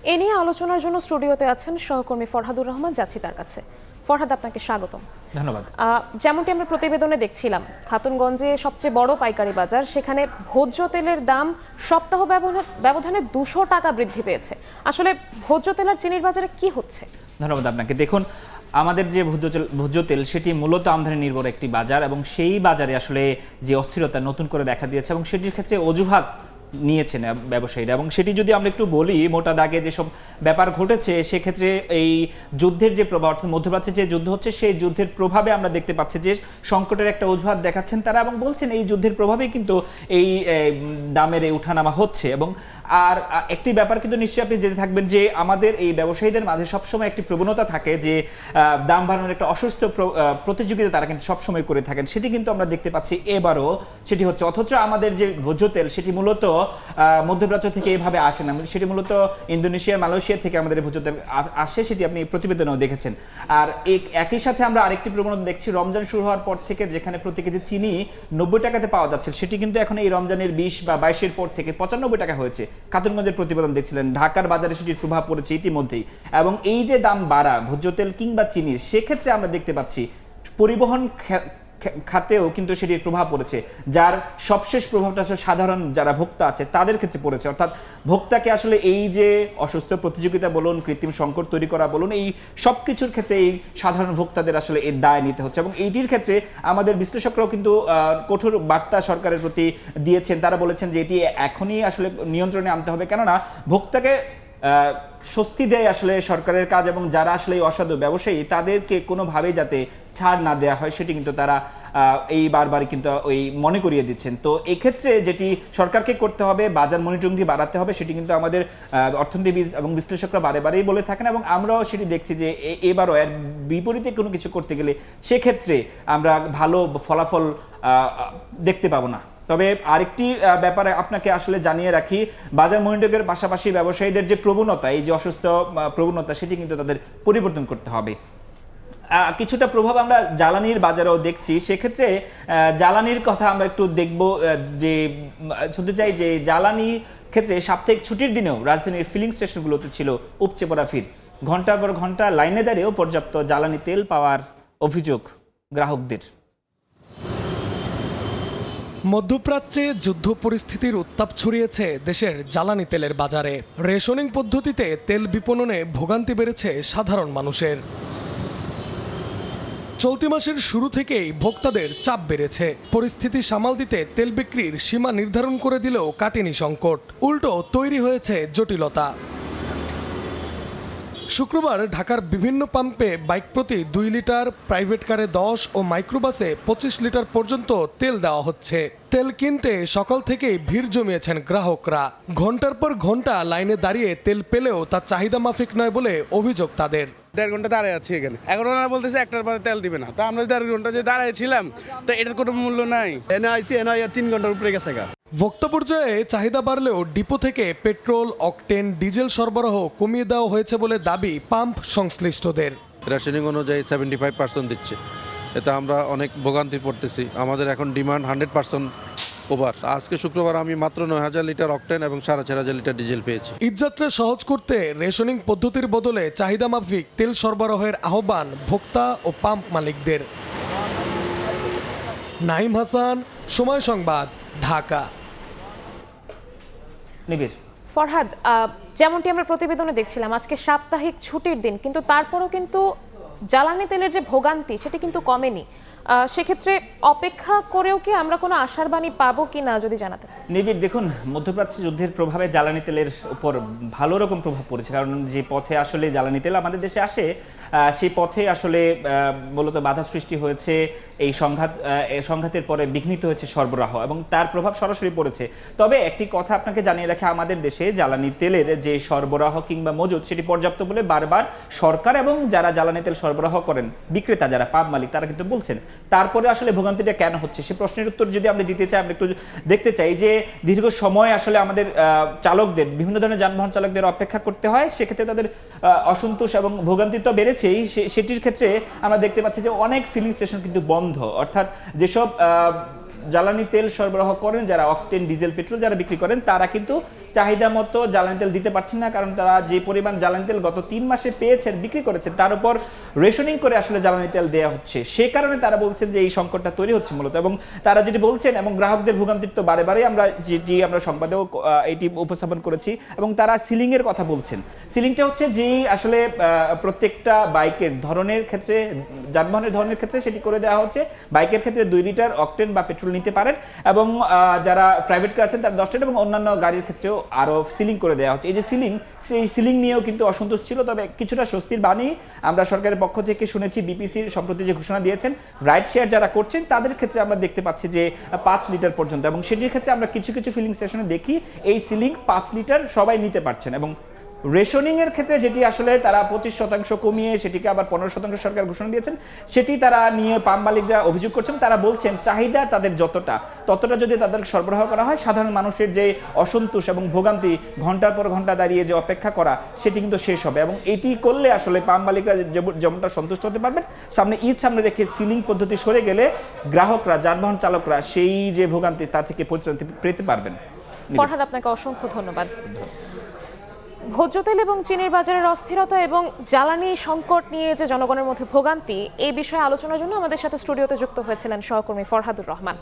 এ নিয়ে আলোচনার জন্য স্টুডিওতে আছেন সহকর্মী ফরহাদুর রহমান, যাচ্ছি তার কাছে। ফরহাদ, আপনাকে স্বাগতম। ধন্যবাদ। যেমনটি আমরা প্রতিবেদনে দেখছিলাম, খাতুনগঞ্জে সবচেয়ে বড় পাইকারি বাজার, সেখানে ভোজ্য তেলের দাম সপ্তাহ ব্যবধানে 200 টাকা বৃদ্ধি পেয়েছে। আসলে ভোজ্য তেল আর চিনির বাজারে কি হচ্ছে? ধন্যবাদ আপনাকে। দেখুন, আমাদের যে ভোজ্য তেল সেটি মূলত আমদানি নির্ভর একটি বাজার, এবং সেই বাজারে আসলে যে অস্থিরতা নতুন করে দেখা দিয়েছে এবং সেটির ক্ষেত্রে অজুহাত নিয়েছেন ব্যবসায়ীরা, এবং সেটি যদি আমরা একটু বলি মোটা দাগে যেসব ব্যাপার ঘটেছে, সেক্ষেত্রে এই যুদ্ধের যে প্রভাব, অর্থাৎ মধ্যপ্রাচ্যে যে যুদ্ধ হচ্ছে সেই যুদ্ধের প্রভাবে আমরা দেখতে পাচ্ছি যে সংকটের একটা অজুহাত দেখাচ্ছেন তারা, এবং বলছেন এই যুদ্ধের প্রভাবেই কিন্তু এই দামের এই উঠানামা হচ্ছে। এবং আর একটি ব্যাপার কিন্তু নিশ্চয়ই আপনি জেনে থাকবেন যে আমাদের এই ব্যবসায়ীদের মাঝে সবসময় একটি প্রবণতা থাকে যে দাম বাড়ানোর একটা অসুস্থ প্রতিযোগিতা তারা কিন্তু সবসময় করে থাকেন। সেটি কিন্তু আমরা দেখতে পাচ্ছি এবারও সেটি হচ্ছে। অথচ আমাদের যে ভোজ্য তেল সেটি মূলত মধ্যপ্রাচ্য থেকে এইভাবে আসে না, সেটি মূলত ইন্দোনেশিয়া, মালয়েশিয়া থেকে আমাদের ভোজ্য তেল আসে, সেটি আপনি প্রতিবেদনেও দেখেছেন। আর একই সাথে আমরা আরেকটি প্রবণতা দেখছি, রমজান শুরু হওয়ার পর থেকে যেখানে প্রতি কেজি চিনি 90 টাকাতে পাওয়া যাচ্ছে, সেটি কিন্তু এখন এই রমজানের 20 বা 22-এর পর থেকে 95 টাকা হয়েছে। খাতুনগঞ্জের প্রতিবেদন দেখছিলেন, ঢাকার বাজারে সেটির প্রভাব পড়েছে ইতিমধ্যেই। এবং এই যে দাম বাড়া ভোজ্য তেল কিংবা চিনির, সেক্ষেত্রে আমরা দেখতে পাচ্ছি পরিবহন খাতেও কিন্তু সেটির প্রভাব পড়েছে, যার সবশেষ প্রভাবটা আসলে সাধারণ যারা ভোক্তা আছে তাদের ক্ষেত্রে পড়েছে। অর্থাৎ ভোক্তাকে আসলে এই যে অসুস্থ প্রতিযোগিতা বলুন, কৃত্রিম সংকট তৈরি করা বলুন, এই সব কিছুর ক্ষেত্রে এই সাধারণ ভোক্তাদের আসলে এর দায় নিতে হচ্ছে। এবং এইটির ক্ষেত্রে আমাদের বিশ্লেষকরাও কিন্তু কঠোর বার্তা সরকারের প্রতি দিয়েছেন। তারা বলেছেন যে এটি এখনই আসলে নিয়ন্ত্রণে আনতে হবে, কেননা ভোক্তাকে স্বস্তি দেয় আসলে সরকারের কাজ, এবং যারা আসলে এই অসাধু ব্যবসায়ী তাদেরকে কোনোভাবেই যাতে ছাড় না দেওয়া হয় সেটি কিন্তু তারা এই বারবারই কিন্তু ওই মনে করিয়ে দিচ্ছেন। তো এক্ষেত্রে যেটি সরকারকে করতে হবে, বাজার মনিটরিংটি বাড়াতে হবে, সেটি কিন্তু আমাদের অর্থনীতিবিদ এবং বিশ্লেষকরা বারেবারেই বলে থাকেন, এবং আমরাও সেটি দেখছি যে এবারও এর বিপরীতে কোনো কিছু করতে গেলে সেক্ষেত্রে আমরা ভালো ফলাফল দেখতে পাবো না। তবে আরেকটি ব্যাপারে আপনাকে আসলে জানিয়ে রাখি, বাজার মনিটরিংয়ের পাশাপাশি ব্যবসায়ীদের যে প্রবণতা, এই যে অসুস্থ প্রবণতা, সেটি কিন্তু তাদের পরিবর্তন করতে হবে। কিছুটা প্রভাব আমরা জ্বালানির বাজারেও দেখছি। সেক্ষেত্রে জ্বালানির কথা আমরা একটু দেখব, যে শুনতে চাই যে জ্বালানি ক্ষেত্রে সাপ্তাহিক ছুটির দিনেও রাজধানীর ফিলিং স্টেশনগুলোতে ছিল উপচে পড়া ভিড়। ঘন্টার পর ঘন্টা লাইনে দাঁড়িয়েও পর্যাপ্ত জ্বালানি তেল পাওয়ার অভিযোগ গ্রাহকদের। মধ্যপ্রাচ্যে যুদ্ধ পরিস্থিতির উত্তাপ ছড়িয়েছে দেশের জ্বালানি তেলের বাজারে। রেশনিং পদ্ধতিতে তেল বিপণনে ভোগান্তি বেড়েছে সাধারণ মানুষের। চলতি মাসের শুরু থেকেই ভোক্তাদের চাপ বেড়েছে। পরিস্থিতি সামাল দিতে তেল বিক্রির সীমা নির্ধারণ করে দিলেও কাটেনি সংকট, উল্টো তৈরি হয়েছে জটিলতা। শুক্রবার ঢাকার বিভিন্ন পাম্পে বাইক প্রতি 2 লিটার, প্রাইভেট কারে 10 ও মাইক্রোবাসে 25 লিটার পর্যন্ত তেল দেওয়া হচ্ছে। তেল কিনতে সকাল থেকেই ভিড় জমিয়েছেন গ্রাহকরা। ঘন্টার পর ঘন্টা লাইনে দাঁড়িয়ে তেল পেলেও তা চাহিদা মাফিক নয় বলে অভিযোগ তাদের। 1.5 ঘন্টা দাঁড়ায় আছি এখানে, এখন ওনারা বলতেছে 1টার পরে তেল দিবে না। তা আমরা 1.5 ঘন্টা যে দাঁড়ায় ছিলাম, তো এটার কোনো মূল্য নাই। এনে 3 ঘন্টার উপরে গেছে গা। ভোক্তা পর্যায়ে চাহিদা বাড়লেও ডিপো থেকে পেট্রোল, অকটেন, ডিজেল সরবরাহ কমিয়ে দেওয়া হয়েছে বলে দাবি পাম্প সংশ্লিষ্টদের। রেশনিং অনুযায়ী 75% দিচ্ছে, এতে আমরা অনেক ভোগান্তি পড়তেছি। আমাদের এখন ডিমান্ড 100% ওভার। আজকে শুক্রবার আমি মাত্র 9000 লিটার অকটেন এবং 4500 লিটার ডিজেল পেয়েছি। ঈদযাত্রা সহজ করতে রেশনিং পদ্ধতির বদলে চাহিদা মাফিক তেল সরবরাহের আহ্বান ভোক্তা ও পাম্প মালিকদের। নাইম হাসান, সময় সংবাদ, ঢাকা। নিবিড়। ফরহাদ, যেমনটি আমরা প্রতিবেদনে দেখছিলাম, আজকে সাপ্তাহিক ছুটির দিন, কিন্তু তারপরও কিন্তু জ্বালানি তেলের যে ভোগান্তি সেটি কিন্তু কমেনি। সেক্ষেত্রে অপেক্ষা করেও কি আমরা কোনো আশার বাণী পাবো কি না, যদি জানাতেন। নিবিড়, দেখুন, মধ্যপ্রাচ্য যুদ্ধের প্রভাবে জ্বালানি তেলের উপর ভালো রকম প্রভাব পড়েছে, কারণ যে পথে আসলে জ্বালানি তেল আমাদের দেশে আসে সেই পথে আসলে মূলত বাধা সৃষ্টি হয়েছে। এই সংঘাতের পরে বিঘ্নিত হয়েছে সরবরাহ, এবং তার প্রভাব সরাসরি পড়েছে। তবে একটি কথা আপনাকে জানিয়ে রাখি, আমাদের দেশে জ্বালানি তেলের যে সরবরাহ কিংবা মজুদ সেটি পর্যাপ্ত বলে বারবার সরকার এবং যারা জ্বালানি তেল সরবরাহ করেন, বিক্রেতা যারা পাম্প মালিক, তারা কিন্তু বলছেন। তারপরে আসলে ভোগান্তিটা কেন হচ্ছে সে প্রশ্নের উত্তর যদি আমরা দিতে চাই, আমরা একটু দেখতে চাই যে দীর্ঘ সময় আসলে আমাদের চালকদের, বিভিন্ন ধরনের যানবাহন চালকদের অপেক্ষা করতে হয়। সেক্ষেত্রে তাদের অসন্তোষ এবং ভোগান্তি তো বেড়েছেই, সেটির ক্ষেত্রে আমরা দেখতে পাচ্ছি যে অনেক ফিলিং স্টেশন কিন্তু বন্ধ। অর্থাৎ যেসব জ্বালানি তেল সরবরাহ করেন, যারা অকটেন, ডিজেল, পেট্রোল যারা বিক্রি করেন, তারা কিন্তু চাহিদা মতো জ্বালানি তেল দিতে পারছেন না, কারণ তারা যে পরিমাণ জ্বালানি তেল গত 3 মাসে পেয়েছেন, বিক্রি করেছেন, তার উপর রেশনিং করে আসলে জ্বালানি তেল দেওয়া হচ্ছে। সে কারণে তারা বলছেন যে এই সংকটটা তৈরি হচ্ছে মূলত। এবং তারা যেটি বলছেন, এবং গ্রাহকদের ভোগান্তির তো বারে বারে আমরা যেটি আমরা সংবাদেও এটি উপস্থাপন করেছি, এবং তারা সিলিং এর কথা বলছেন। সিলিংটা হচ্ছে যে আসলে প্রত্যেকটা বাইকের ধরনের ক্ষেত্রে, যানবাহনের ধরনের ক্ষেত্রে সেটি করে দেওয়া হচ্ছে। বাইকের ক্ষেত্রে 2 লিটার অকটেন বা পেট্রোল নিতে পারেন, এবং যারা প্রাইভেট কার আছেন তারা 10 লিটার, এবং অন্যান্য গাড়ির ক্ষেত্রেও আরও সিলিং করে দেওয়া হচ্ছে। এই যে সিলিং, সেই সিলিং নিয়েও কিন্তু অসন্তোষ ছিল, তবে কিছুটা স্বস্তির বাণী আমরা সরকারের পক্ষ থেকে শুনেছি। বিপিসির সম্প্রতি যে ঘোষণা দিয়েছেন, রাইড শেয়ার যারা করছেন তাদের ক্ষেত্রে আমরা দেখতে পাচ্ছি যে 5 লিটার পর্যন্ত, এবং সেটির ক্ষেত্রে আমরা কিছু কিছু ফিলিং স্টেশনে দেখি এই সিলিং 5 লিটার সবাই নিতে পারছেন। এবং রেশনিং এর ক্ষেত্রে যেটি আসলে তারা 25% কমিয়ে সেটিকে আবার 15% সরকার ঘোষণা দিয়েছেন, সেটি তারা নিয়ে পাম্প মালিকরা অভিযোগ করছেন। তারা বলছেন চাহিদা তাদের ততটা যদি তাদের সরবরাহ করা হয়, সাধারণ মানুষের যে অসন্তোষ এবং ভোগান্তি, ঘন্টার পর ঘন্টা দাঁড়িয়ে যে অপেক্ষা করা, সেটি কিন্তু শেষ হবে। এবং এটি করলে আসলে পাম্প মালিকরা যেমনটা সন্তুষ্ট হতে পারবেন। সামনে ঈদ সামনে রেখে সিলিং পদ্ধতি সরে গেলে গ্রাহকরা, যানবাহন চালকরা সেই যে ভোগান্তি তা থেকে পরিত্রাণ পেতে পারবেন। ফরহাদ, আপনাকে অসংখ্য ধন্যবাদ। ভোজ্য তেল এবং চিনির বাজারের অস্থিরতা এবং জ্বালানি সংকট নিয়ে যে জনগণের মধ্যে ভোগান্তি, এই বিষয়ে আলোচনার জন্য আমাদের সাথে স্টুডিওতে যুক্ত হয়েছিলেন সহকর্মী ফরহাদুর রহমান।